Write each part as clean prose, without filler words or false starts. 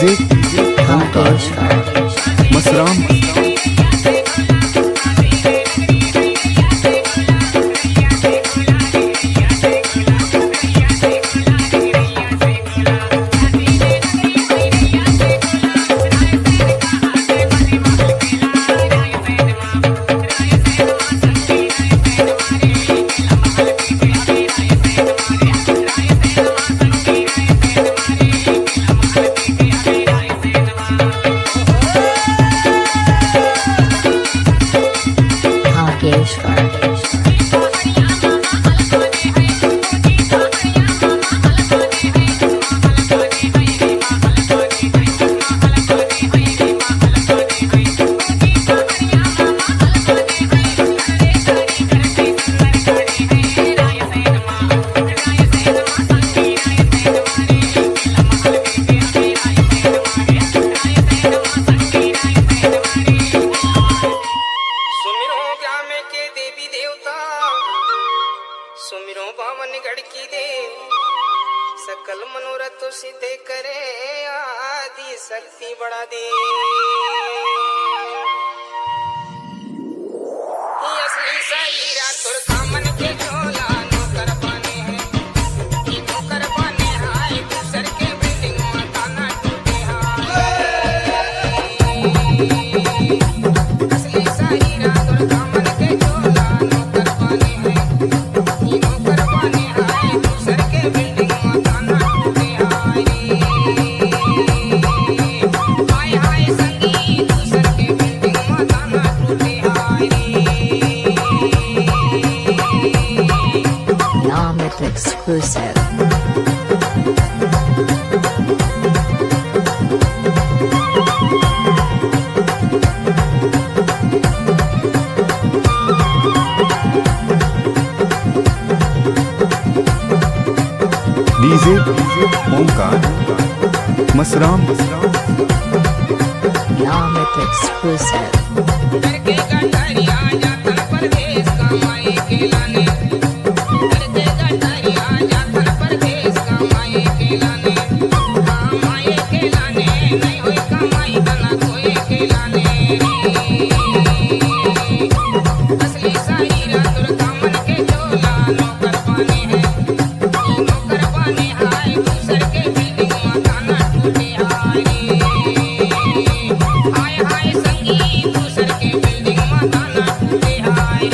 DJ Omkar Masram. सुमिरो बावन गढ़की दे सकल मनोरथ सिद्धे करे आदि शक्ति बढ़ा दे। असली शरीरा तुर कामन के झोला नौकर बने हैं, नौकर बने हाय दूसर के बिल्डिंग माता ना टूटे हाय। असली शरीरा तुर कामन के झोला नौकर बने हैं, नौकर बने हाय दूसर के बिल्डिंग माता ना टूटे हाय। हाय हाय संगी दूसर के बिल्डिंग माता ना टूटे हाय। Yamit exclusive. DJ Omkar Masram. Yamit exclusive. करके गठरिया जातन परदेश कमाए के लाने, करके गठरिया जातन परदेश कमाए के लाने, कमाए के लाने नहीं होई कमाई तना कोई के लाने। असली शरीरा तुर कामन के झोला नौकर बने हैं, नौकर बने हाय दूसर के बिल्डिंग माता ना टूटे हाय। हाय हाय संगी दूसर के बिल्डिंग माता ना टूटे हाय।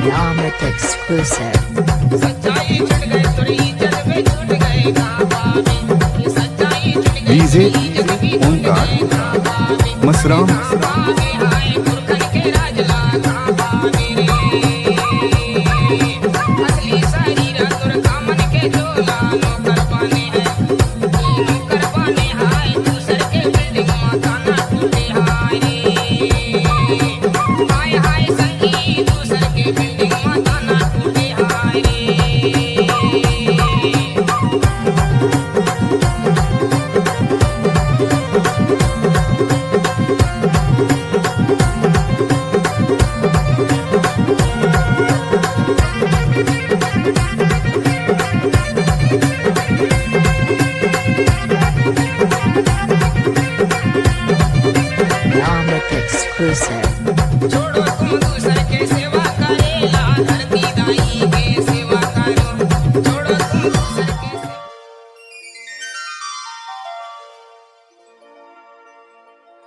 Yamit exclusive. सच्चाई छुट गए तुरी इज्जत पे छूट गए काबा में, ये सच्चाई छुट गई डीजे तुरी इज्जत पे छूट ओमकार गए काबा में, मसराम। काबा में हाय पुरखन के राजला काबा में रे। असली शरीरा तुर कामन के झोला नौकर बने हैं, नौकर बने हाय दूसर के बिल्डिंग माता ना टूटे हाय। हाय हाय संगी दूसर के बिल्डिंग माता ना टूटे हाय। Yamit exclusive. छोड़ो तुम दूसर के सेवा करेला, धरती दाई के सेवा करो। छोड़ो तुम दूसर के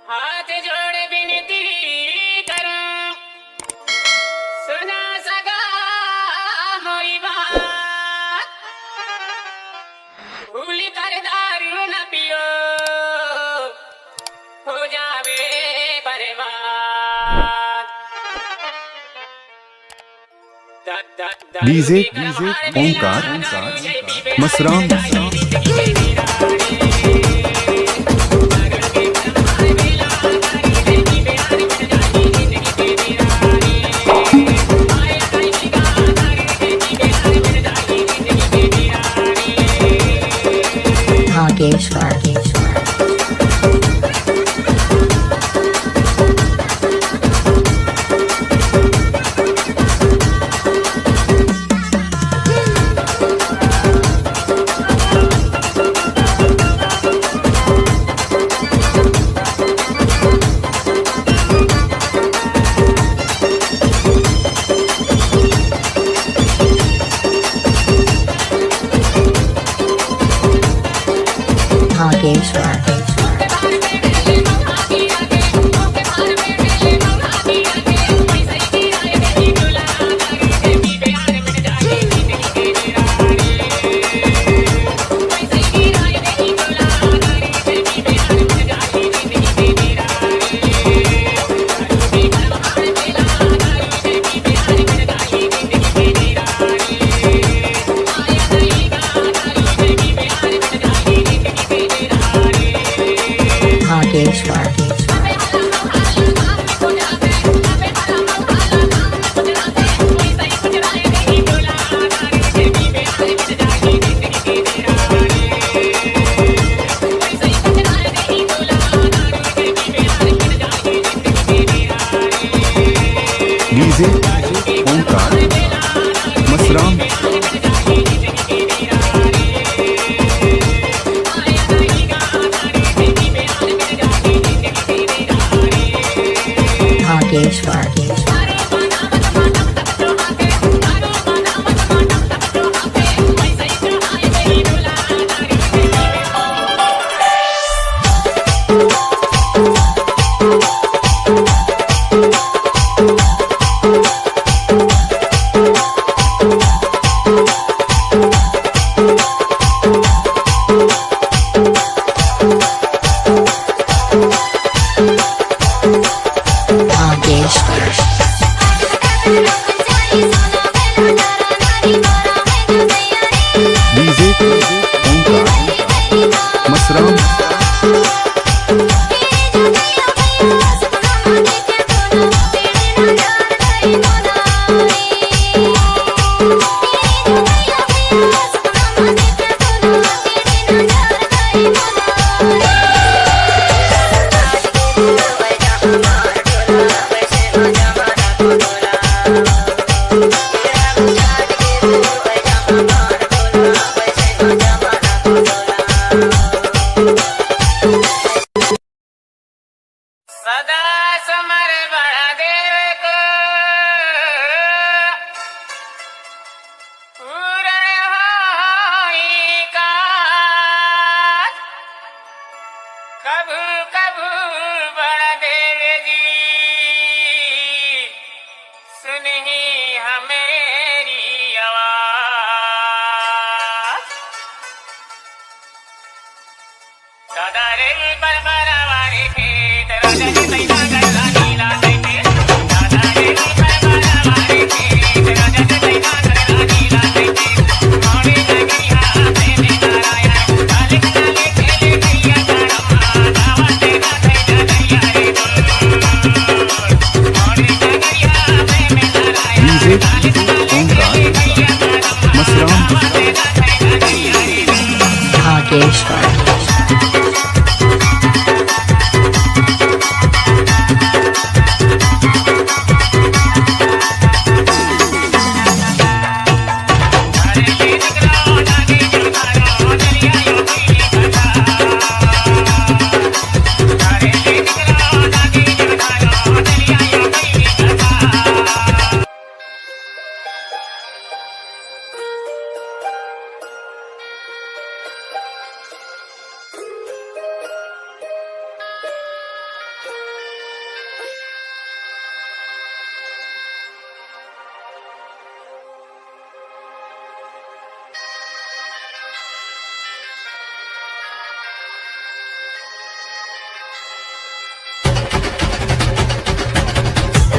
हाथ जोड़ विनती करो, सुना सगा मोरी बात। भूल कर दारू न पियो, हो जावे बर्बाद। DJ Omkar Masram. Nageshwar. DJ Omkar Masram Nageshwar. Nageshwar. DJ Omkar Masram सदा समर बड़ा देव को पूर्ण होई का कभू कभू बड़ा देव जी सुनही हमेरी आवाज दादा रे बरबरावारी खेत राजा जी तैना गल्ला नीला देते दादा रे बरबरावारी खेत राजा जी तैना गल्ला नीला देते मोरे नगरिया से नारायण कालिक काले खेले गैया करम्मा दावा तेरा तैना गैया रे मोरे नगरिया से नारायण डीजे कालिक काले ओंकार खेले गैया करम्मा मसराम दावा तेरा तैना गैया रे Nageshwar.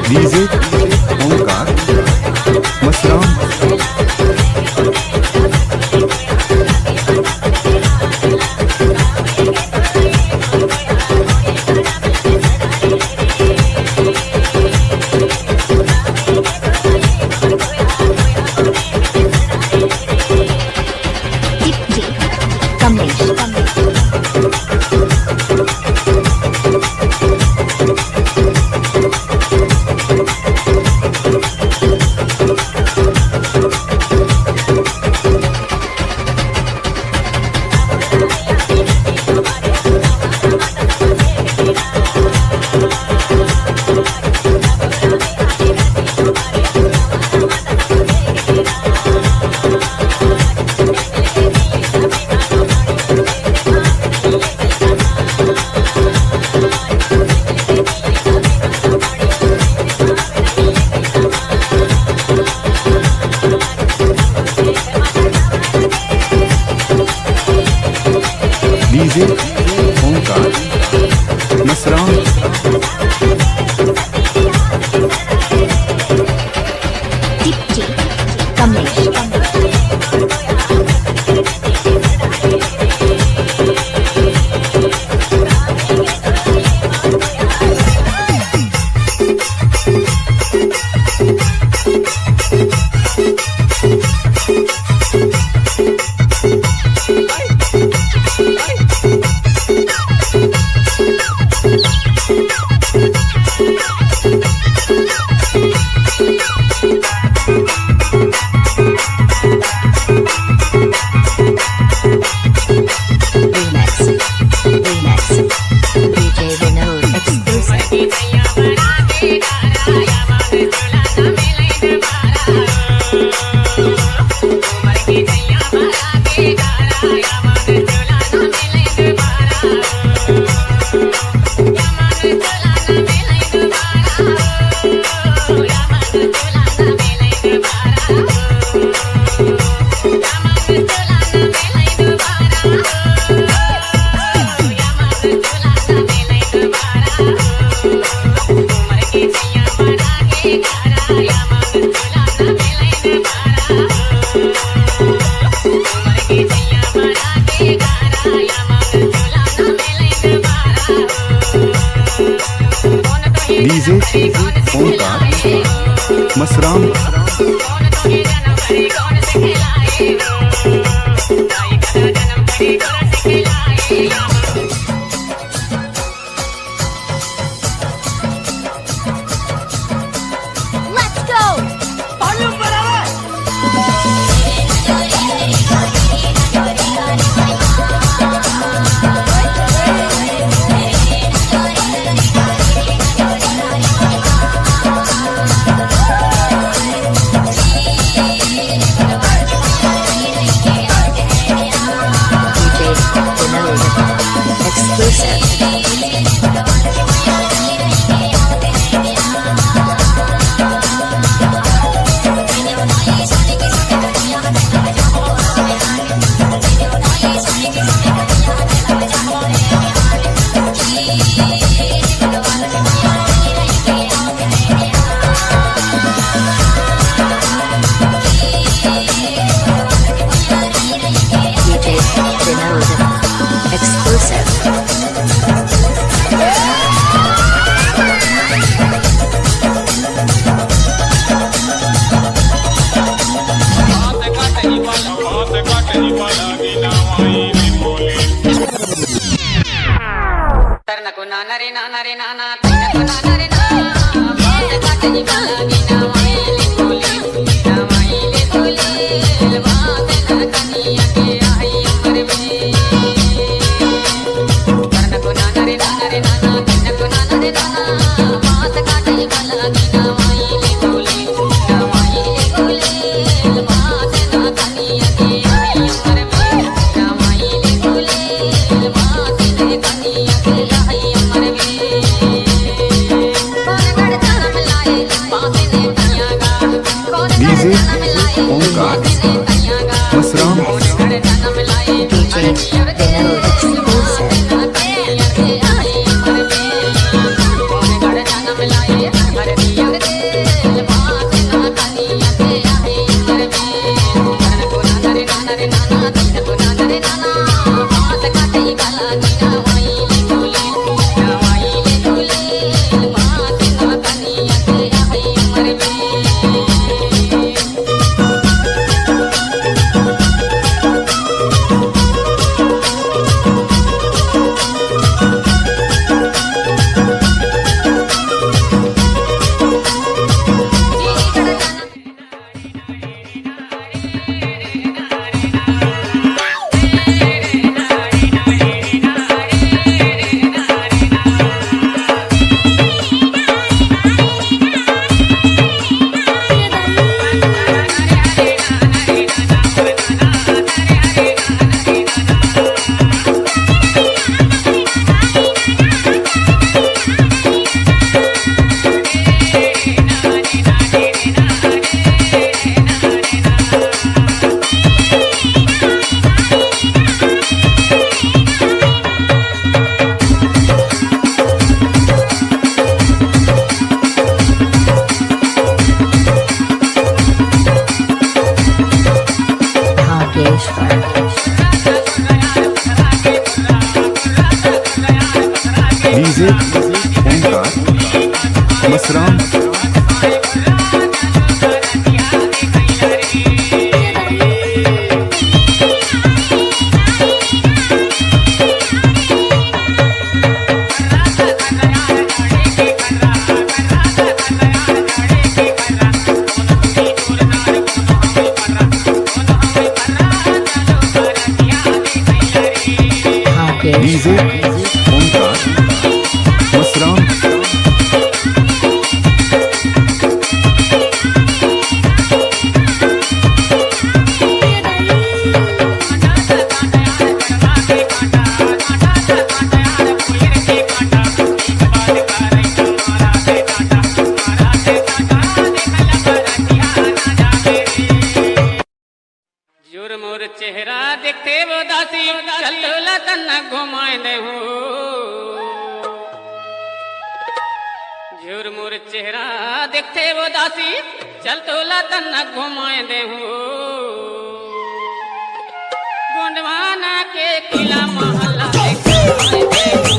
DJ Omkar Masram DJ Omkar Masram Let's go! DJ Vinod. Exclusive. DJ Vinod. Exclusive. तरनको नाना रे नाना रे नाना तरनको नाना रे नाना बात काटनी बालागी ना वाइले बोले ना वाइले बोले बात ना कनिया के आई अमर में तरनको नाना रे नाना रे नाना तरनको नाना रे नाना बात काटनी बालागी ना वाइले बोले ना वाइले बोले बात ना कनिया के आई अमर में ना वाइले बोले बात ना कनिया के आई अमर में कौन गड़ता मिलाए बात ने तैयागा कौन डीजे गड़ता मिलाए ओंकार बात ने तैयागा मसराम कौन गड़ता मिलाए DJ Vinod. Exclusive. DJ Omkar Masram DJ Omkar Masram जोर मोर चेहरा देखते वो दासी चल तना घुमाए दे हो जोर मोर चेहरा देखते वो दासी चल तना घुमाए दे हो गोंडवाना के किला महला देखते घुमाए दे हो।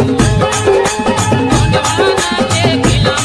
गोंडवाना के किला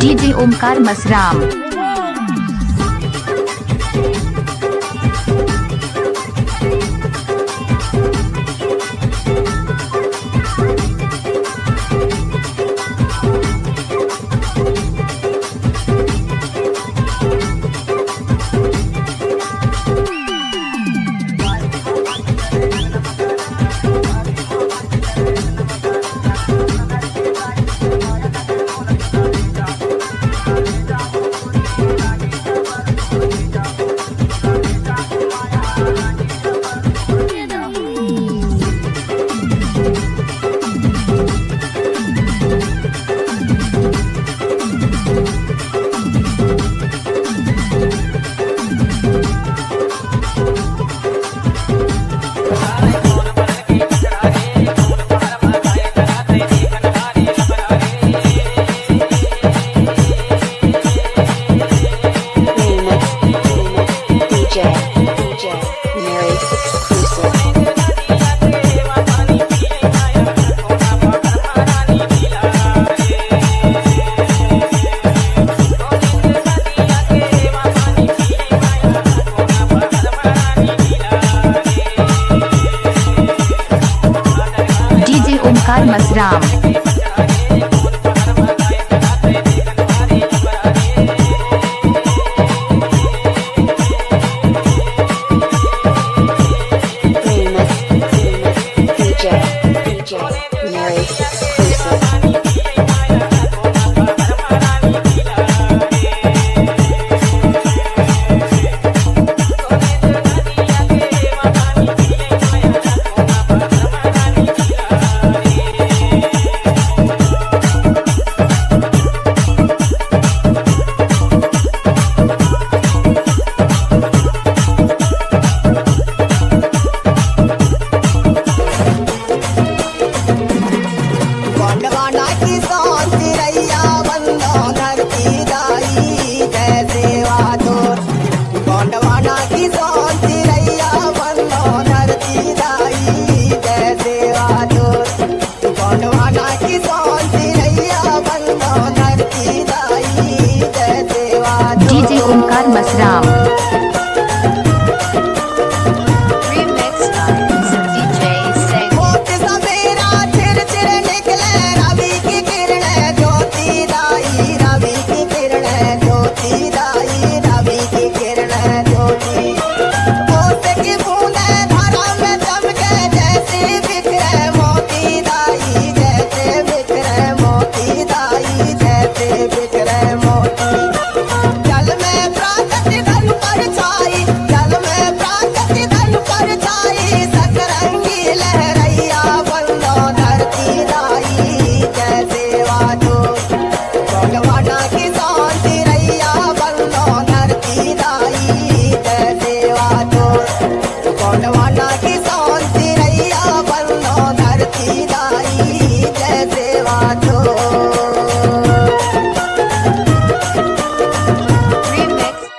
DJ Omkar Masram. DJ Mary exclusive. DJ Omkar Masram.